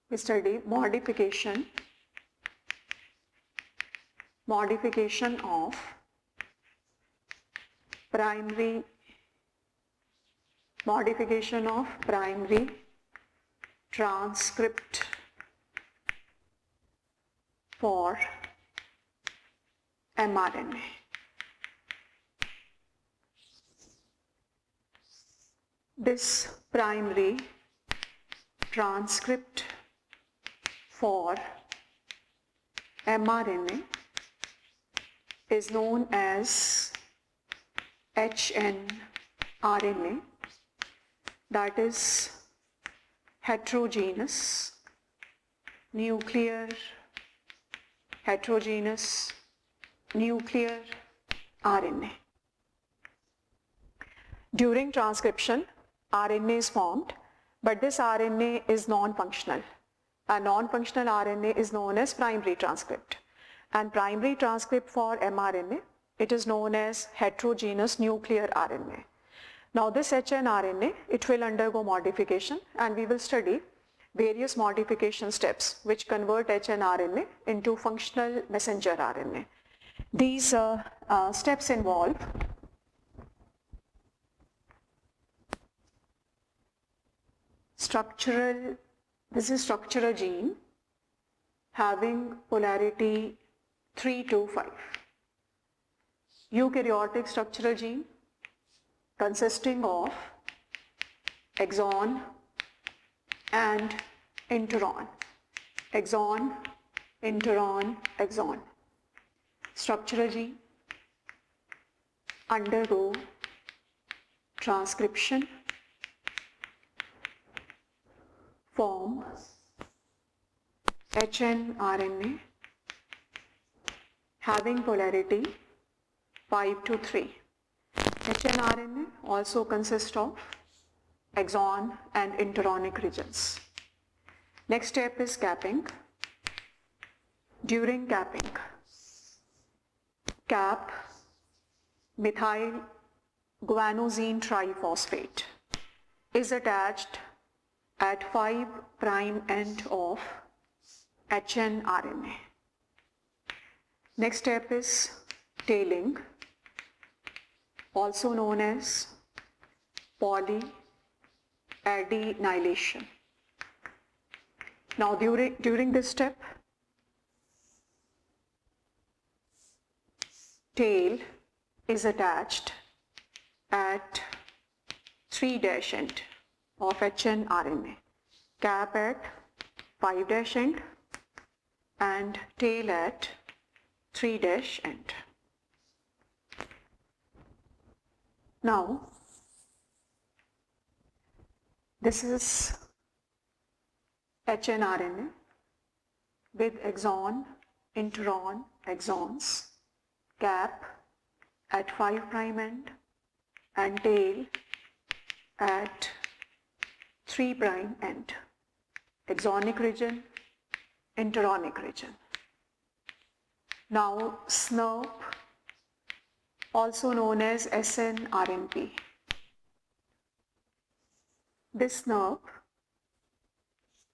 we study modification of primary transcript for mRNA. This primary transcript for mRNA is known as hnRNA, that is heterogeneous nuclear RNA. During transcription, RNA is formed, but this RNA is non-functional. A non-functional RNA is known as primary transcript. And primary transcript for mRNA, it is known as heterogeneous nuclear RNA. Now this hnRNA, it will undergo modification, and we will study various modification steps which convert hnRNA into functional messenger RNA. These steps involve this is structural gene having polarity 3 to 5. Eukaryotic structural gene consisting of exon and intron. Exon, intron, exon. Structural gene undergo transcription, form hnRNA having polarity 5 to 3. hnRNA also consists of exon and intronic regions. Next step is capping. During capping, cap methyl guanosine triphosphate is attached at 5' end of hnRNA. Next step is tailing, also known as polyadenylation. Now during this step, tail is attached at 3' end of hnRNA, cap at 5' end and tail at 3' end. Now, this is hnRNA with exon, intron, exons, cap at 5' end and tail at 3' end. Exonic region, intronic region. Now SNRP, also known as snRNP. This SNRP,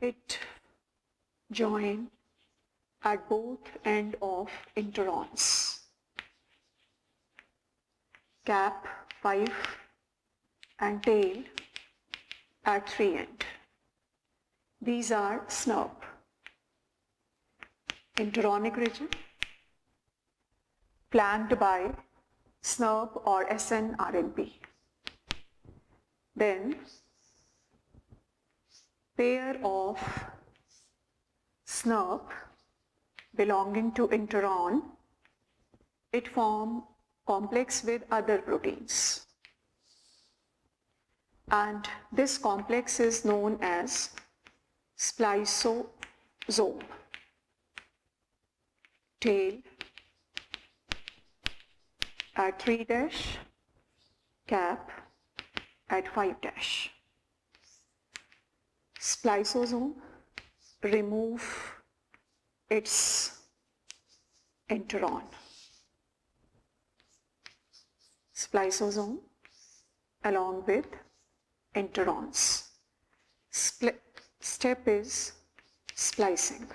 it join at both end of introns. Cap 5 and tail at 3 end. These are SNRP. Intronic region flanked by SNRP or snRNP. Then pair of SNRP belonging to intron, it form complex with other proteins. And this complex is known as spliceosome. Tail at 3', cap at 5'. Spliceosome remove its intron. Spliceosome along with introns. Step is splicing.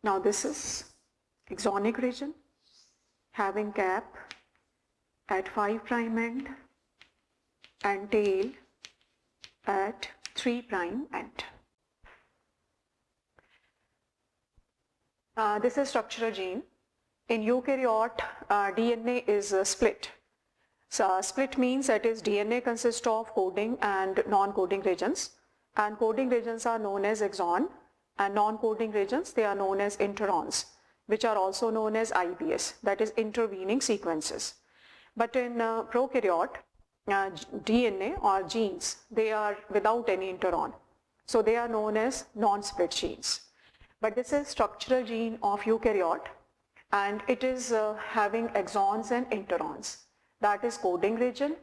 Now this is exonic region having cap at 5' end and tail at 3' end. This is structural gene. In eukaryote, DNA is split. So split means that is DNA consists of coding and non-coding regions, and coding regions are known as exon, and non-coding regions, they are known as interons, which are also known as IBS, that is intervening sequences. But in prokaryote, DNA or genes, they are without any interon, so they are known as non-split genes. But this is structural gene of eukaryote, and it is having exons and interons, that is coding region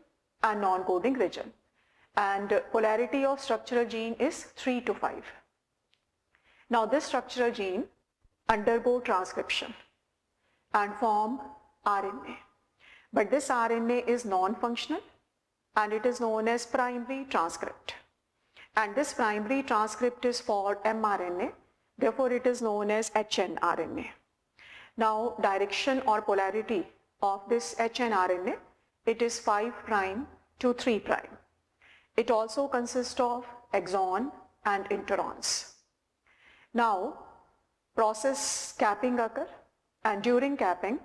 and non-coding region, and polarity of structural gene is 3 to 5. Now this structural gene undergo transcription and form RNA, but this RNA is non-functional and it is known as primary transcript, and this primary transcript is for mRNA, therefore it is known as hnRNA. Now direction or polarity of this hnRNA, it is 5' to 3'. It also consists of exon and interons. Now process capping occur, and during capping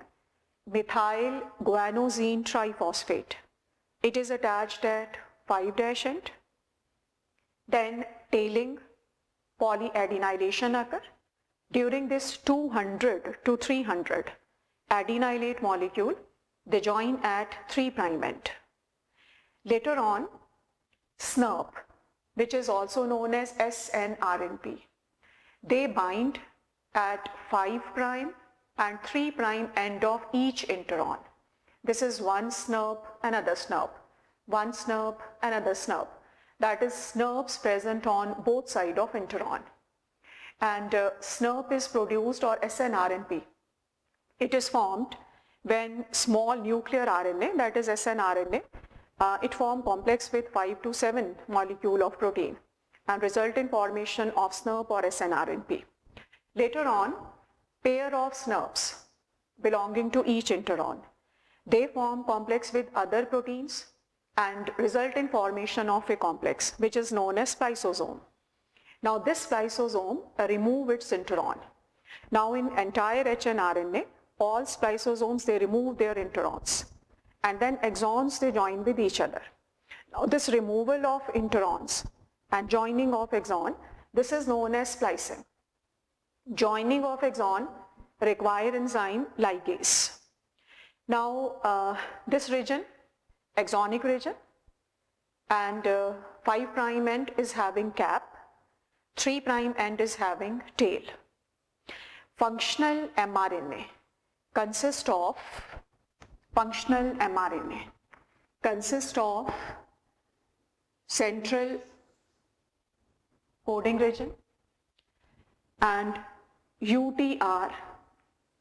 methyl guanosine triphosphate, it is attached at 5' end. Then tailing polyadenylation occur. During this 200 to 300 adenylate molecule, they join at 3' end. Later on, SNRP, which is also known as snRNP, they bind at 5' and 3' end of each interon. This is one SNRP, another SNRP, one SNRP, another SNRP. That is SNRPs present on both sides of interon. And SNRP is produced, or snRNP. It is formed when small nuclear RNA, that is snRNA, it forms complex with 5 to 7 molecule of protein and result in formation of SNRP or snRNP. Later on, pair of SNRPs belonging to each interon, they form complex with other proteins and result in formation of a complex which is known as spliceosome. Now this spliceosome remove its interon. Now in entire hnRNA, all spliceosomes, they remove their interons, and then exons, they join with each other. Now this removal of interons and joining of exon, this is known as splicing. Joining of exon require enzyme ligase. Now this region, exonic region, and 5' end is having cap, 3' end is having tail. Functional mRNA consists of central coding region, and UTR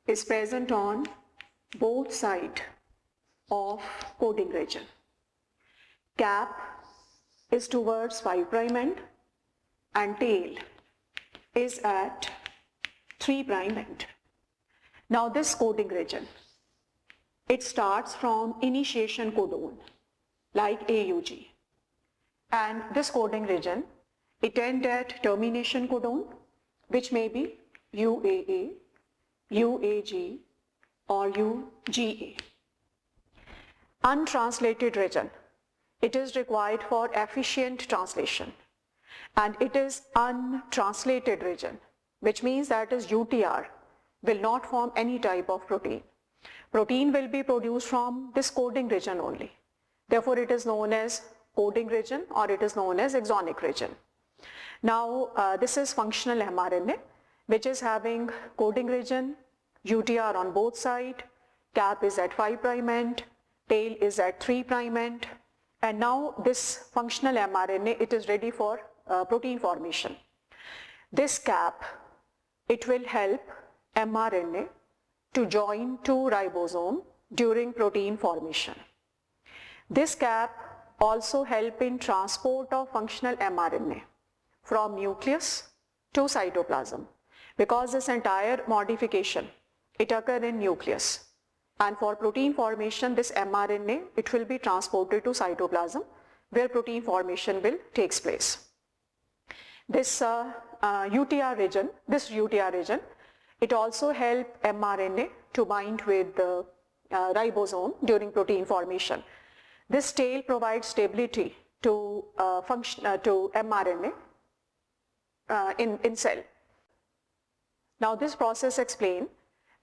is present on both sides of coding region. Cap is towards 5' end and tail is at 3' end. Now this coding region, it starts from initiation codon like AUG, and this coding region, it ends at termination codon, which may be UAA, UAG or UGA. Untranslated region, it is required for efficient translation, and it is untranslated region, which means that is UTR will not form any type of protein. Protein will be produced from this coding region only. Therefore it is known as coding region, or it is known as exonic region. Now this is functional mRNA, which is having coding region, UTR on both sides, cap is at 5' end, tail is at 3' end, and now this functional mRNA, it is ready for protein formation. This cap, it will help mRNA to join to ribosome during protein formation. This cap also help in transport of functional mRNA from nucleus to cytoplasm, because this entire modification, it occurs in nucleus. And for protein formation, this mRNA, it will be transported to cytoplasm where protein formation will takes place. This UTR region, it also helps mRNA to bind with the ribosome during protein formation. This tail provides stability to to mRNA in cell. Now this process explains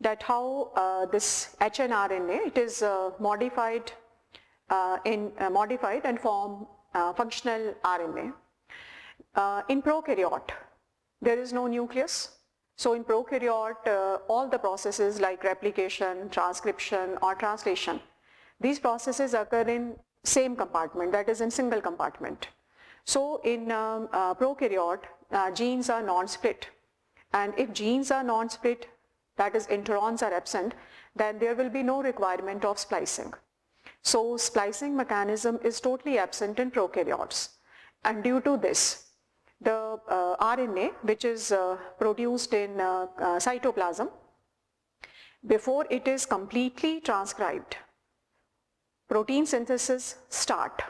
that how this hnRNA, it is modified and form functional RNA. In prokaryote, there is no nucleus. So in prokaryote, all the processes like replication, transcription or translation, these processes occur in same compartment, that is in single compartment. So in prokaryote, genes are non-split, and if genes are non-split, that is introns are absent, then there will be no requirement of splicing. So splicing mechanism is totally absent in prokaryotes, and due to this, the RNA which is produced in cytoplasm, before it is completely transcribed, protein synthesis start.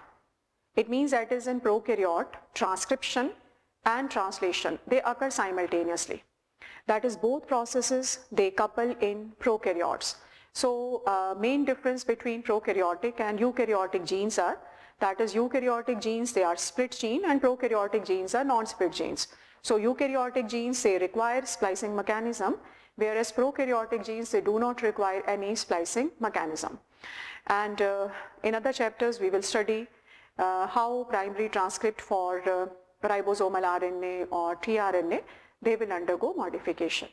It means that is in prokaryote, transcription and translation, they occur simultaneously. That is both processes, they couple in prokaryotes. So main difference between prokaryotic and eukaryotic genes are, that is eukaryotic genes, they are split gene, and prokaryotic genes are non-split genes. So eukaryotic genes, they require splicing mechanism, whereas prokaryotic genes, they do not require any splicing mechanism. And in other chapters, we will study how primary transcript for ribosomal RNA or tRNA, they will undergo modification.